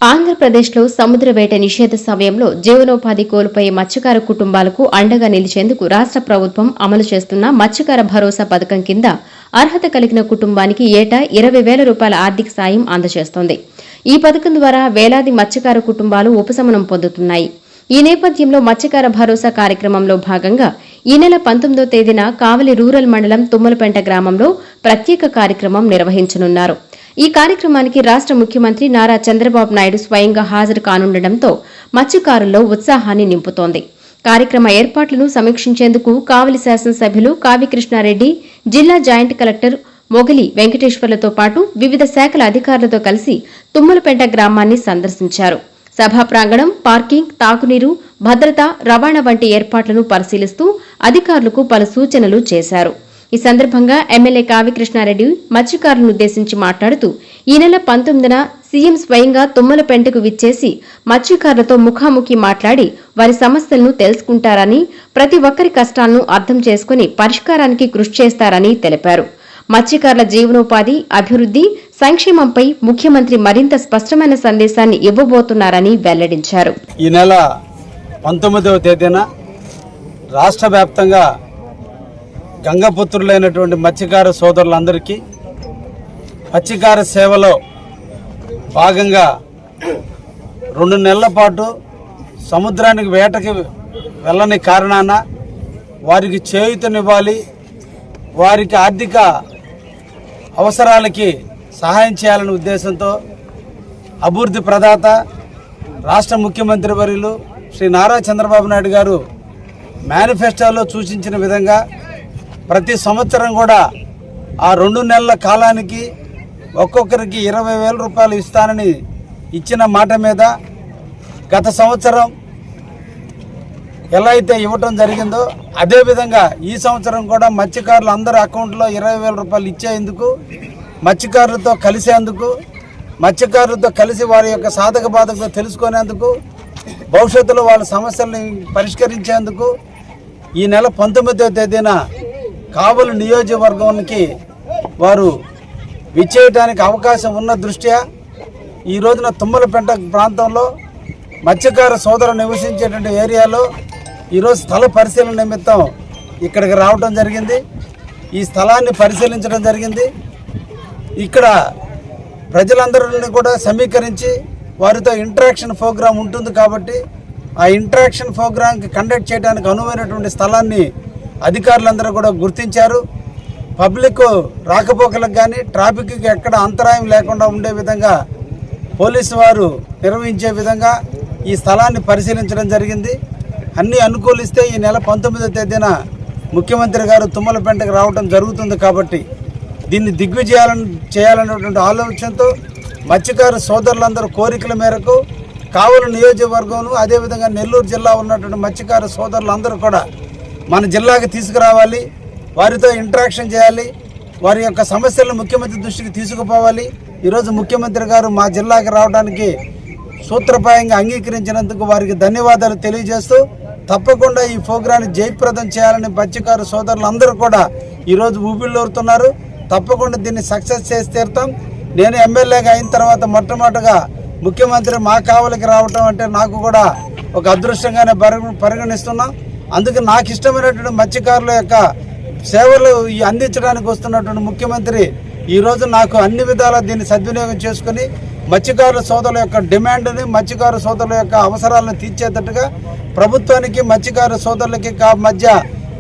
ఆంధ్రప్రదేశ్లో సముద్ర వేట నిషేధ సమయంలో జీవనోపాధి కోల్పోయే మత్స్యకార కుటుంబాలకు అండగా నిలిచేందుకు రాష్ట ప్రభుత్వం అమలు చేస్తున్న మత్స్యకార భరోసా పథకం కింద అర్హత కలిగిన కుటుంబానికి ఏటా 20,000 రూపాయల ఆర్థిక సాయం అందజేస్తోంది. ఈ పథకం ద్వారా వేలాది మత్స్యకార కుటుంబాలు ఉపశమనం పొందుతున్నాయి. ఈ నేపథ్యంలో మత్స్యకార భరోసా కార్యక్రమంలో భాగంగా ఈ నెల 19వ తేదీన కావలి రూరల్ మండలం తుమ్మలపెంట గ్రామంలో ప్రత్యేక కార్యక్రమం నిర్వహించనున్నారు. ఈ కార్యక్రమానికి రాష్ట ముఖ్యమంత్రి నారా చంద్రబాబు నాయుడు స్వయంగా హాజరు కానుండటంతో మత్స్యకారుల్లో ఉత్సాహాన్ని నింపుతోంది. కార్యక్రమ ఏర్పాట్లను సమీక్షించేందుకు కావలి శాసనసభ్యులు కావ్యకృష్ణారెడ్డి, జిల్లా జాయింట్ కలెక్టర్ మొగలి వెంకటేశ్వర్లతో పాటు వివిధ శాఖల అధికారులతో కలిసి తుమ్మలపెంట గ్రామాన్ని సందర్శించారు. సభా ప్రాంగణం, పార్కింగ్, తాగునీరు, భద్రత, రవాణా వంటి ఏర్పాట్లను పరిశీలిస్తూ అధికారులకు పలు సూచనలు చేశారు. ఈ సందర్భంగా ఎమ్మెల్యే కావ్యకృష్ణారెడ్డి మత్స్యకారులనుద్దేశించి మాట్లాడుతూ ఈ నెల 19న సీఎం స్వయంగా తుమ్మలపెంటకు విచ్చేసి మత్స్యకారులతో ముఖాముఖి మాట్లాడి వారి సమస్యలను తెలుసుకుంటారని, ప్రతి ఒక్కరి కష్టాలను అర్థం చేసుకుని పరిష్కారానికి కృషి చేస్తారని తెలిపారు. మత్స్యకారుల జీవనోపాధి, అభివృద్ది, సంక్షేమంపై ముఖ్యమంత్రి మరింత స్పష్టమైన సందేశాన్ని ఇవ్వబోతున్నారని వెల్లడించారు. ఈ నెల 19వ తేదీన రాష్ట్ర వ్యాప్తంగా గంగపుత్రులైనటువంటి మత్స్యకార సోదరులందరికీ మత్స్యకార సేవలో భాగంగా 2 నెలల పాటు సముద్రానికి వేటకి వెళ్ళని కారణాన వారికి చేయూతనివ్వాలి, వారికి ఆర్థిక అవసరాలకి సహాయం చేయాలనే ఉద్దేశంతో అభివృద్ధి ప్రదాత రాష్ట్ర ముఖ్యమంత్రి వర్యులు శ్రీ నారా చంద్రబాబు నాయుడు గారు మేనిఫెస్టోలో సూచించిన విధంగా ప్రతి సంవత్సరం కూడా ఆ 2 నెలల కాలానికి ఒక్కొక్కరికి 20,000 రూపాయలు ఇస్తానని ఇచ్చిన మాట మీద గత సంవత్సరం ఎలా అయితే ఇవ్వటం జరిగిందో అదేవిధంగా ఈ సంవత్సరం కూడా మత్స్యకారులు అందరి అకౌంట్లో 20,000 రూపాయలు ఇచ్చేందుకు, మత్స్యకారులతో కలిసేందుకు, మత్స్యకారులతో కలిసి వారి యొక్క సాధక బాధకతో తెలుసుకునేందుకు, భవిష్యత్తులో వాళ్ళ సమస్యల్ని పరిష్కరించేందుకు ఈ నెల 19వ తేదీన కావలి నియోజకవర్గానికి వారు విచ్చేయడానికి అవకాశం ఉన్న దృష్ట్యా ఈ రోజున తుమ్మలపెంట ప్రాంతంలో మత్స్యకార సోదరులు నివసించేటువంటి ఏరియాలో ఈరోజు స్థల పరిశీలన నిమిత్తం ఇక్కడికి రావడం జరిగింది. ఈ స్థలాన్ని పరిశీలించడం జరిగింది. ఇక్కడ ప్రజలందరినీ కూడా సమీకరించి వారితో ఇంటరాక్షన్ ప్రోగ్రాం ఉంటుంది కాబట్టి ఆ ఇంటరాక్షన్ ప్రోగ్రాంకి కండక్ట్ చేయడానికి అనువైనటువంటి స్థలాన్ని అధికారులందరూ కూడా గుర్తించారు. పబ్లిక్ రాకపోకలకు కానీ ట్రాఫిక్కి ఎక్కడ అంతరాయం లేకుండా ఉండే విధంగా పోలీసు వారు నిర్వహించే విధంగా ఈ స్థలాన్ని పరిశీలించడం జరిగింది. అన్నీ అనుకూలిస్తే ఈ నెల 19వ తేదీన ముఖ్యమంత్రి గారు తుమ్మలపెంటకు రావడం జరుగుతుంది. కాబట్టి దీన్ని దిగ్విజయాలను చేయాలనేటువంటి ఆలోచనతో మత్స్యకార సోదరులందరూ కోరికల మేరకు కావలి నియోజకవర్గం, అదేవిధంగా నెల్లూరు జిల్లా ఉన్నటువంటి మత్స్యకార సోదరులందరూ కూడా మన జిల్లాకి తీసుకురావాలి, వారితో ఇంటరాక్షన్ చేయాలి, వారి యొక్క సమస్యలను ముఖ్యమంత్రి దృష్టికి తీసుకుపోవాలి. ఈరోజు ముఖ్యమంత్రి గారు మా జిల్లాకి రావడానికి సూత్రప్రాయంగా అంగీకరించినందుకు వారికి ధన్యవాదాలు తెలియజేస్తూ తప్పకుండా ఈ ప్రోగ్రాన్ని జయప్రదం చేయాలని మత్స్యకార సోదరులందరూ కూడా ఈరోజు ఊపిళ్ళూరుతున్నారు. తప్పకుండా దీన్ని సక్సెస్ చేసి తీరుతాం. నేను ఎమ్మెల్యేగా అయిన తర్వాత మొట్టమొదటిగా ముఖ్యమంత్రి మా కావలికి రావటం అంటే నాకు కూడా ఒక అదృష్టంగానే పరిగణిస్తున్నాం. అందుకే నాకు ఇష్టమైనటువంటి మత్స్యకారుల యొక్క సేవలు అందించడానికి వస్తున్నటువంటి ముఖ్యమంత్రి ఈరోజు నాకు అన్ని విధాలా దీన్ని సద్వినియోగం చేసుకుని మత్స్యకారుల సోదరుల యొక్క డిమాండ్ని, మత్స్యకారు సోదరుల యొక్క అవసరాలను తీర్చేటట్టుగా ప్రభుత్వానికి మత్స్యకారు సోదరులకి మధ్య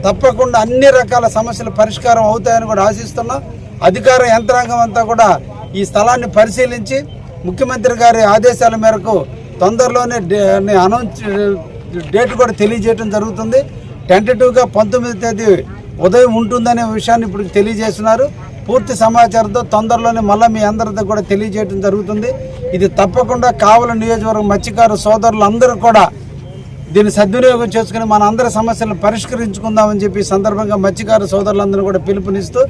తప్పకుండా అన్ని రకాల సమస్యలు పరిష్కారం అవుతాయని కూడా ఆశిస్తున్నాం. అధికార యంత్రాంగం అంతా కూడా ఈ స్థలాన్ని పరిశీలించి ముఖ్యమంత్రి గారి ఆదేశాల మేరకు తొందరలోనే అనౌన్స్ డేట్ కూడా తెలియజేయడం జరుగుతుంది. టెంటేటివ్గా 19వ తేదీ ఉదయం ఉంటుందనే విషయాన్ని ఇప్పుడు తెలియజేస్తున్నారు. పూర్తి సమాచారంతో తొందరలోనే మళ్ళీ మీ అందరితో కూడా తెలియజేయడం జరుగుతుంది. ఇది తప్పకుండా కావలి నియోజకవర్గం మత్స్యకార సోదరులందరూ కూడా దీన్ని సద్వినియోగం చేసుకుని మన అందరి సమస్యలను పరిష్కరించుకుందామని చెప్పి సందర్భంగా మత్స్యకార సోదరులందరూ కూడా పిలుపునిస్తూ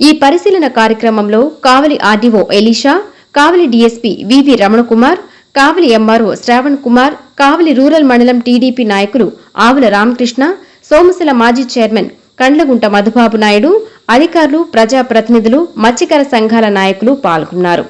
ఈ పరిశీలన కార్యక్రమంలో కావలి ఆర్డీఓ ఎలీషా, కావలి డీఎస్పీ వివి రమణకుమార్, కావలి ఎంఆర్ఓ శ్రావణ్ కుమార్, కావలి రూరల్ మండలం టీడీపీ నాయకులు ఆవుల రామకృష్ణ, సోమశిల మాజీ చైర్మన్ కండ్లగుంట మధుబాబు నాయుడు, అధికారులు, ప్రజాప్రతినిధులు, మత్స్యకార సంఘాల నాయకులు పాల్గొన్నారు.